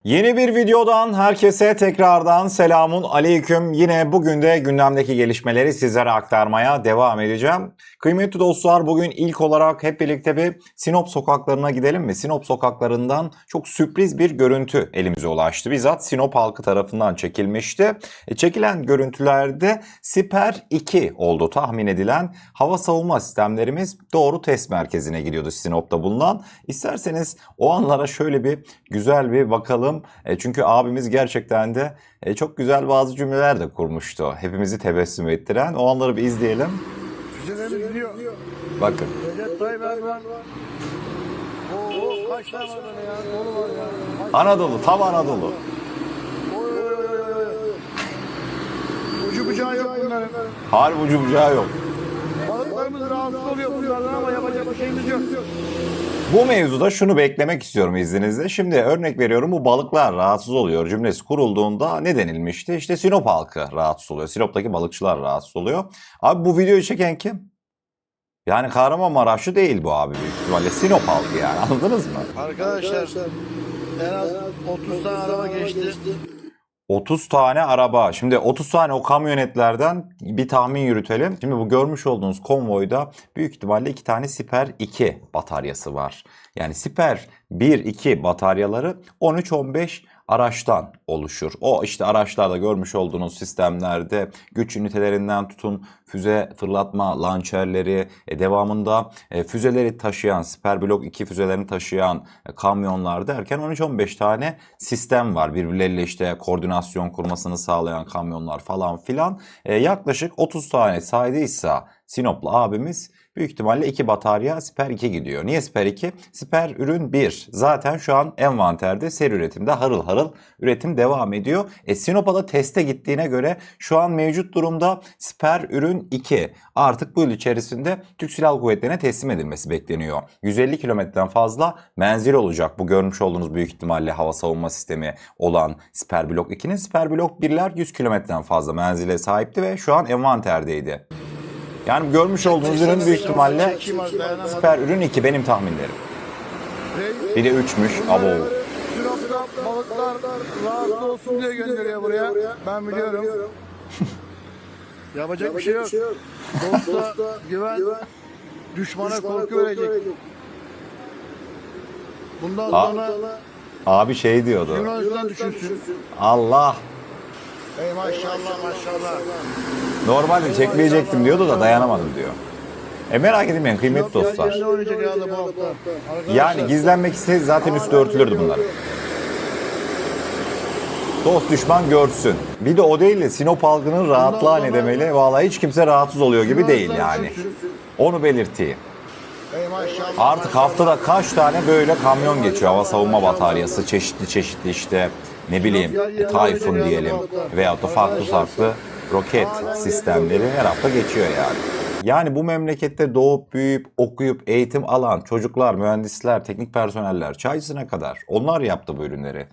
Yeni bir videodan herkese tekrardan selamun aleyküm. Yine bugün de gündemdeki gelişmeleri sizlere aktarmaya devam edeceğim. Kıymetli dostlar, bugün ilk olarak hep birlikte bir Sinop sokaklarına gidelim mi? Sinop sokaklarından çok sürpriz bir görüntü elimize ulaştı. Bizzat Sinop halkı tarafından çekilmişti. Çekilen görüntülerde Siper 2 oldu tahmin edilen hava savunma sistemlerimiz doğru test merkezine gidiyordu Sinop'ta bulunan. İsterseniz o anlara şöyle bir güzel bir bakalım. Çünkü abimiz gerçekten de çok güzel bazı cümleler de kurmuştu. Hepimizi tebessüm ettiren. O anları bir izleyelim. Füzelerimiz gidiyor. Bakın. Recep Tayyip Erdoğan. Oo, kaç tane var ya? Dolu var ya. Anadolu, tam Anadolu. Oy. Ucu bucağı yok bunların. Harbi ucu bucağı yok. Balıklarımız rahatsız oluyor bunlardan ama yapacak bir şeyimiz yok. Bu mevzuda şunu beklemek istiyorum izninizle. Şimdi örnek veriyorum, bu balıklar rahatsız oluyor cümlesi kurulduğunda ne denilmişti? İşte Sinop halkı rahatsız oluyor. Sinop'taki balıkçılar rahatsız oluyor. Abi bu videoyu çeken kim? Yani Kahramanmaraşlı değil bu abi, büyük ihtimalle Sinop halkı, yani anladınız mı? Arkadaşlar en az 30 tane araba geçti. 30 tane araba. Şimdi 30 tane o kamyonetlerden bir tahmin yürütelim. Şimdi bu görmüş olduğunuz konvoyda büyük ihtimalle 2 tane Siper 2 bataryası var. Yani Siper 1-2 bataryaları 13-15 araçtan oluşur. O işte araçlarda görmüş olduğunuz sistemlerde güç ünitelerinden tutun füze fırlatma lançerleri, devamında füzeleri taşıyan, Siper Blok 2 füzelerini taşıyan kamyonlar derken 13-15 tane sistem var. Birbirleriyle işte koordinasyon kurmasını sağlayan kamyonlar falan filan. Yaklaşık 30 tane saydıysa Sinoplu abimiz, büyük ihtimalle 2 batarya Siper 2 gidiyor. Niye Siper 2? Siper ürün 1. Zaten şu an envanterde seri üretimde harıl harıl üretim devam ediyor. Sinop'a da teste gittiğine göre şu an mevcut durumda Siper ürün 2 artık bu yıl içerisinde Türk Silahlı Kuvvetleri'ne teslim edilmesi bekleniyor. 150 kilometreden fazla menzil olacak bu görmüş olduğunuz büyük ihtimalle hava savunma sistemi olan Siper Blok 2'nin. Siper Blok 1'ler 100 kilometreden fazla menzile sahipti ve şu an envanterdeydi. Yani görmüş olduğunuz ürün büyük ihtimalle Siper ürün 2 benim tahminlerim. Bir de 3'müş. Abo. Sinop'ta balıklar rahatsız olsun diye gönderiyor buraya. Ben biliyorum. Yapacak bir şey yok. Dosta güven, düşmana korku verecek. Bundan sonra Abi şey diyordu. Yunanistan düşünsün. Allah. Ey maşallah. Normalde çekmeyecektim diyordu da dayanamadım diyor. Merak etmeyin kıymetli dostlar. Ne oynayacak herhalde bu hafta? Yani gizlenmek isteseydi zaten üstü örtülürdü bunlar. Dost düşman görsün. Bir de o değil de Sinop halkının rahatlığa ne demeli? Vallahi hiç kimse rahatsız oluyor gibi değil yani. Onu belirteyim. Ey maşallah. Artık haftada kaç tane böyle kamyon geçiyor, hava savunma bataryası, çeşitli işte ne bileyim Tayfun diyelim veyahut da farklı roket sistemleri her hafta geçiyor yani. Yani bu memlekette doğup büyüyüp okuyup eğitim alan çocuklar, mühendisler, teknik personeller çaycısına kadar onlar yaptı bu ürünleri.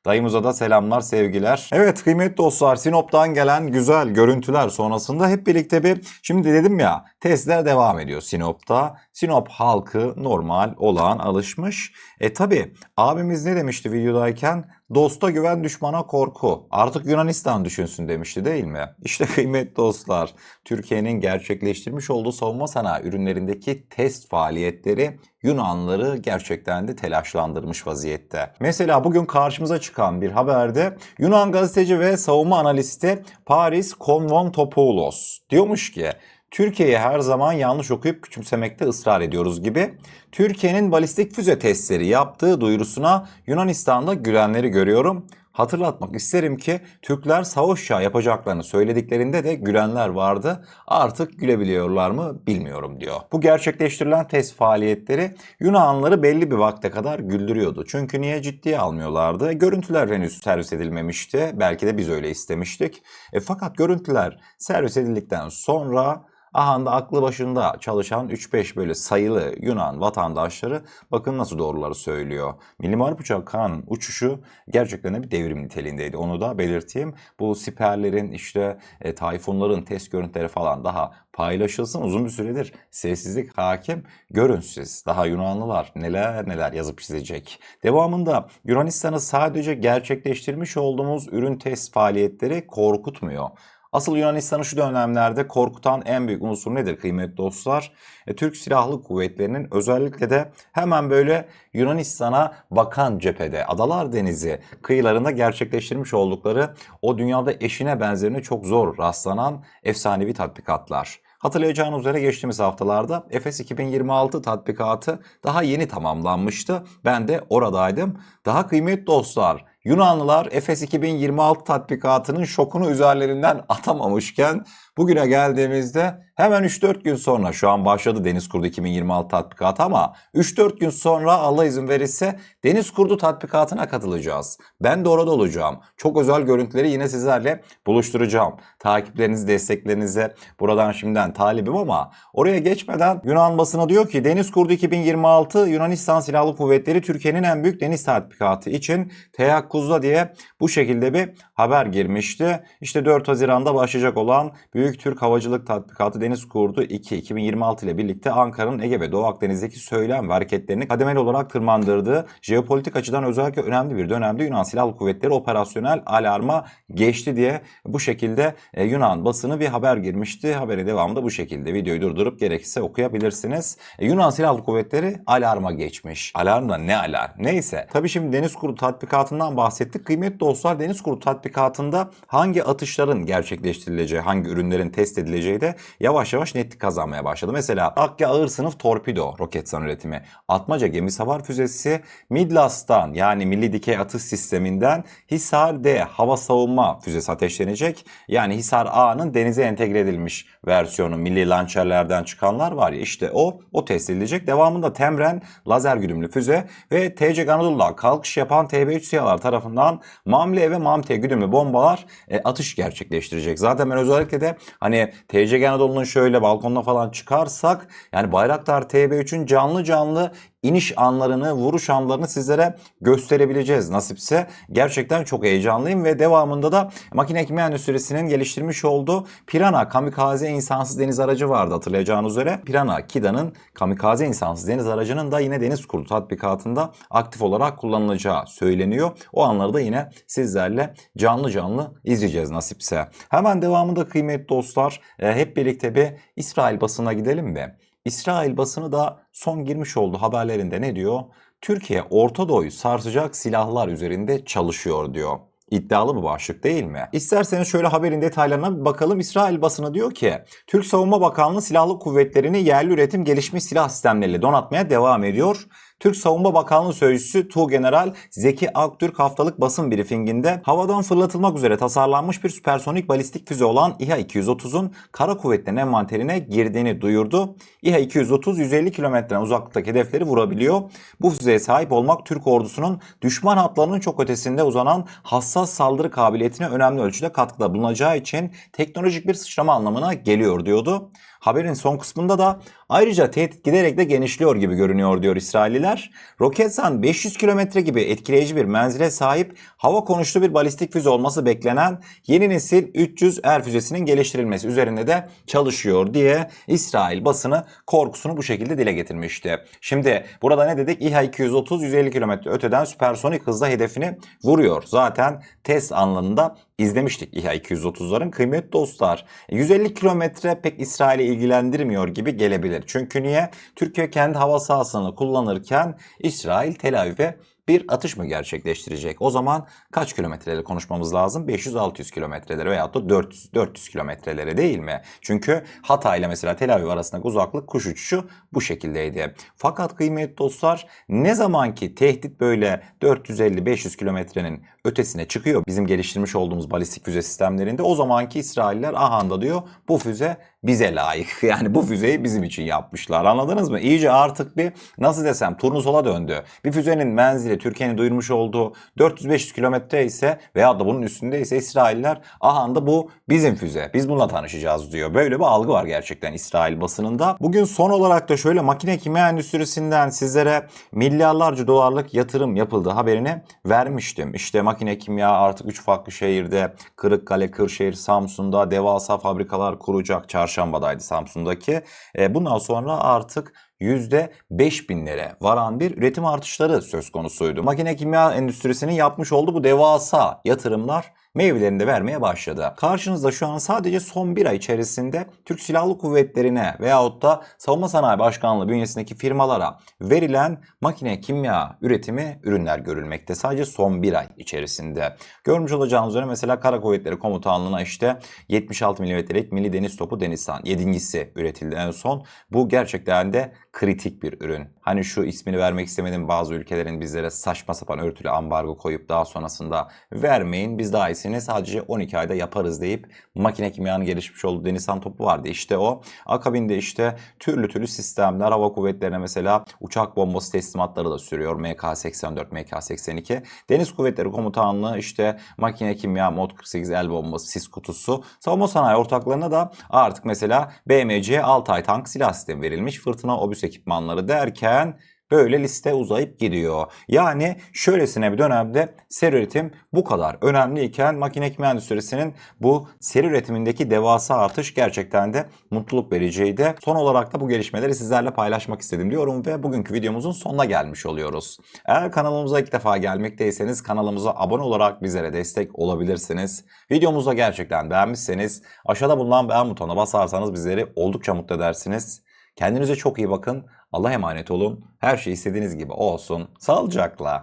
Dayımıza da selamlar, sevgiler. Evet kıymetli dostlar, Sinop'tan gelen güzel görüntüler sonrasında hep birlikte şimdi dedim ya, testler devam ediyor Sinop'ta. Sinop halkı normal olağan alışmış. Tabi abimiz ne demişti videodayken? Dosta güven, düşmana korku. Artık Yunanistan düşünsün demişti değil mi? İşte kıymetli dostlar, Türkiye'nin gerçekleştirmiş olduğu savunma sanayi ürünlerindeki test faaliyetleri Yunanlıları gerçekten de telaşlandırmış vaziyette. Mesela bugün karşımıza çıkan bir haberde Yunan gazeteci ve savunma analisti Paris Konvontopoulos diyormuş ki Türkiye'yi her zaman yanlış okuyup küçümsemekte ısrar ediyoruz gibi. Türkiye'nin balistik füze testleri yaptığı duyurusuna Yunanistan'da gülenleri görüyorum. Hatırlatmak isterim ki Türkler savaş uçağı yapacaklarını söylediklerinde de gülenler vardı. Artık gülebiliyorlar mı bilmiyorum diyor. Bu gerçekleştirilen test faaliyetleri Yunanlıları belli bir vakte kadar güldürüyordu. Çünkü niye ciddiye almıyorlardı? Görüntüler henüz servis edilmemişti. Belki de biz öyle istemiştik. Fakat görüntüler servis edildikten sonra Aha da aklı başında çalışan 3-5 böyle sayılı Yunan vatandaşları bakın nasıl doğruları söylüyor. Milli Muharip Uçağı Kaan uçuşu gerçekten de bir devrim niteliğindeydi. Onu da belirteyim. Bu siperlerin işte Tayfunların test görüntüleri falan daha paylaşılsın. Uzun bir süredir sessizlik hakim. Görün siz. Daha Yunanlılar neler neler yazıp çizecek. Devamında Yunanistan'ı sadece gerçekleştirmiş olduğumuz ürün test faaliyetleri korkutmuyor. Asıl Yunanistan'ı şu dönemlerde korkutan en büyük unsur nedir kıymetli dostlar? Türk Silahlı Kuvvetleri'nin özellikle de hemen böyle Yunanistan'a bakan cephede Adalar Denizi kıyılarında gerçekleştirmiş oldukları o dünyada eşine benzerine çok zor rastlanan efsanevi tatbikatlar. Hatırlayacağınız üzere geçtiğimiz haftalarda Efes 2026 tatbikatı daha yeni tamamlanmıştı. Ben de oradaydım. Daha kıymetli dostlar, Yunanlılar Efes 2026 tatbikatının şokunu üzerlerinden atamamışken bugüne geldiğimizde hemen 3-4 gün sonra şu an başladı Deniz Kurdu 2026 tatbikatı ama 3-4 gün sonra Allah izin verirse Deniz Kurdu tatbikatına katılacağız. Ben de orada olacağım. Çok özel görüntüleri yine sizlerle buluşturacağım. Takiplerinizi, desteklerinize buradan şimdiden talibim ama oraya geçmeden Yunan basını diyor ki Deniz Kurdu 2026 Yunanistan Silahlı Kuvvetleri Türkiye'nin en büyük deniz tatbikatı için teyakkuzda diye bu şekilde bir haber girmişti. İşte 4 Haziran'da başlayacak olan Büyük Türk Havacılık Tatbikatı Deniz Kurdu 2 2026 ile birlikte Ankara'nın Ege ve Doğu Akdeniz'deki söylem ve hareketlerini kademeli olarak tırmandırdığı jeopolitik açıdan özellikle önemli bir dönemde Yunan Silahlı Kuvvetleri operasyonel alarma geçti diye bu şekilde Yunan basını bir haber girmişti. Haberi devamında bu şekilde videoyu durdurup gerekirse okuyabilirsiniz. Yunan Silahlı Kuvvetleri alarma geçmiş. Alarm da ne alarm? Neyse. Tabii şimdi Deniz Kurdu tatbikatından bahsettik. Kıymetli dostlar Deniz Kurdu tatbikatında hangi atışların gerçekleştirileceği, hangi ürünlerin test edileceği de yavaş yavaş netlik kazanmaya başladı. Mesela Akya ağır sınıf torpido Roketsan üretimi, Atmaca gemi savar füzesi, Midlas'tan yani Milli Dikey Atış Sisteminden Hisar D hava savunma füzesi ateşlenecek. Yani Hisar A'nın denize entegre edilmiş versiyonu milli lançerlerden çıkanlar var ya işte o test edilecek. Devamında Temren lazer güdümlü füze ve TC Anadolu'da kalkış yapan TB3 SİHA'lar tarafından MAMLE ve MAMT güdümlü bombalar atış gerçekleştirecek. Zaten ben özellikle de hani TC Anadolu'nun şöyle balkonuna falan çıkarsak yani Bayraktar TB3'ün canlı canlı iniş anlarını, vuruş anlarını sizlere gösterebileceğiz nasipse. Gerçekten çok heyecanlıyım ve devamında da makine kimya endüstrisinin geliştirmiş olduğu Piranha kamikaze insansız deniz aracı vardı hatırlayacağınız üzere. Piranha Kida'nın kamikaze insansız deniz aracının da yine Deniz Kurdu tatbikatında aktif olarak kullanılacağı söyleniyor. O anları da yine sizlerle canlı canlı izleyeceğiz nasipse. Hemen devamında kıymetli dostlar hep birlikte bir İsrail basına gidelim mi? İsrail basını da son girmiş olduğu haberlerinde ne diyor? Türkiye Orta Doğu'yu sarsacak silahlar üzerinde çalışıyor diyor. İddialı bir başlık değil mi? İsterseniz şöyle haberin detaylarına bir bakalım. İsrail basını diyor ki Türk Savunma Bakanlığı silahlı kuvvetlerini yerli üretim gelişmiş silah sistemleriyle donatmaya devam ediyor. Türk Savunma Bakanlığı Sözcüsü Tuğgeneral Zeki Aktürk haftalık basın briefinginde havadan fırlatılmak üzere tasarlanmış bir süpersonik balistik füze olan İHA-230'un kara kuvvetlerinin envanterine girdiğini duyurdu. İHA-230 150 kilometreden uzaklıktaki hedefleri vurabiliyor. Bu füzeye sahip olmak Türk ordusunun düşman hatlarının çok ötesinde uzanan hassas saldırı kabiliyetine önemli ölçüde katkıda bulunacağı için teknolojik bir sıçrama anlamına geliyor diyordu. Haberin son kısmında da ayrıca tehdit giderek de genişliyor gibi görünüyor diyor İsrailliler. Roketsan 500 kilometre gibi etkileyici bir menzile sahip hava konuşlu bir balistik füze olması beklenen yeni nesil 300 füzesinin geliştirilmesi üzerinde de çalışıyor diye İsrail basını korkusunu bu şekilde dile getirmişti. Şimdi burada ne dedik? İHA-230 150 kilometre öteden süpersonik hızla hedefini vuruyor. Zaten test anlarında izlemiştik İHA-230'ların. Kıymetli dostlar 150 kilometre pek İsrail'i ilgilendirmiyor gibi gelebilir. Çünkü niye? Türkiye kendi hava sahasını kullanırken İsrail Tel Aviv'e bir atış mı gerçekleştirecek? O zaman kaç kilometreleri konuşmamız lazım? 500-600 kilometreleri veyahut da 400 kilometreleri değil mi? Çünkü Hatay ile mesela Tel Aviv arasındaki uzaklık kuş uçuşu bu şekildeydi. Fakat kıymetli dostlar ne zaman ki tehdit böyle 450-500 kilometrenin ötesine çıkıyor bizim geliştirmiş olduğumuz balistik füze sistemlerinde o zamanki İsrailler ahanda diyor bu füze bize layık. Yani bu füzeyi bizim için yapmışlar. Anladınız mı? İyice artık bir nasıl desem turnusola döndü. Bir füzenin menzili Türkiye'nin duyurmuş olduğu 400-500 kilometre ise veya da bunun üstünde ise İsrailler aha da bu bizim füze. Biz bununla tanışacağız diyor. Böyle bir algı var gerçekten İsrail basınında. Bugün son olarak da şöyle makine kimya endüstrisinden sizlere milyarlarca dolarlık yatırım yapıldığı haberini vermiştim. İşte makine kimya artık 3 farklı şehirde Kırıkkale, Kırşehir, Samsun'da devasa fabrikalar kuracak. Çarşamba'daydı Samsun'daki. Bundan sonra artık %5000'lere varan bir üretim artışları söz konusuydu. Makine kimya endüstrisinin yapmış olduğu bu devasa yatırımlar meyvelerini de vermeye başladı. Karşınızda şu an sadece son bir ay içerisinde Türk Silahlı Kuvvetleri'ne veyahut da Savunma Sanayi Başkanlığı bünyesindeki firmalara verilen makine kimya üretimi ürünler görülmekte. Sadece son bir ay içerisinde. Görmüş olacağınız üzere mesela Kara Kuvvetleri Komutanlığı'na işte 76 milimetrelik milli deniz topu Denizhan 7.'si üretildi en son. Bu gerçekten de kritik bir ürün. Hani şu ismini vermek istemedim, bazı ülkelerin bizlere saçma sapan örtülü ambargo koyup daha sonrasında vermeyin biz daha iyisini sadece 12 ayda yaparız deyip makine kimyanın gelişmiş olduğu Denizhan topu vardı. İşte o. Akabinde işte türlü sistemler, hava kuvvetlerine mesela uçak bombası teslimatları da sürüyor. MK-84, MK-82. Deniz Kuvvetleri Komutanlığı işte makine kimya Mod 48 el bombası, sis kutusu. Savunma sanayi ortaklarına da artık mesela BMC Altay tank silah sistemi verilmiş. Fırtına obüs ekipmanları derken böyle liste uzayıp gidiyor. Yani şöylesine bir dönemde seri üretim bu kadar önemliyken makine kimya endüstrisinin bu seri üretimindeki devasa artış gerçekten de mutluluk vericiydi. Son olarak da bu gelişmeleri sizlerle paylaşmak istedim diyorum ve bugünkü videomuzun sonuna gelmiş oluyoruz. Eğer kanalımıza ilk defa gelmekteyseniz kanalımıza abone olarak bizlere destek olabilirsiniz. Videomuzu gerçekten beğenmişseniz aşağıda bulunan beğen butonuna basarsanız bizleri oldukça mutlu edersiniz. Kendinize çok iyi bakın. Allah'a emanet olun. Her şey istediğiniz gibi olsun. Sağlıcakla.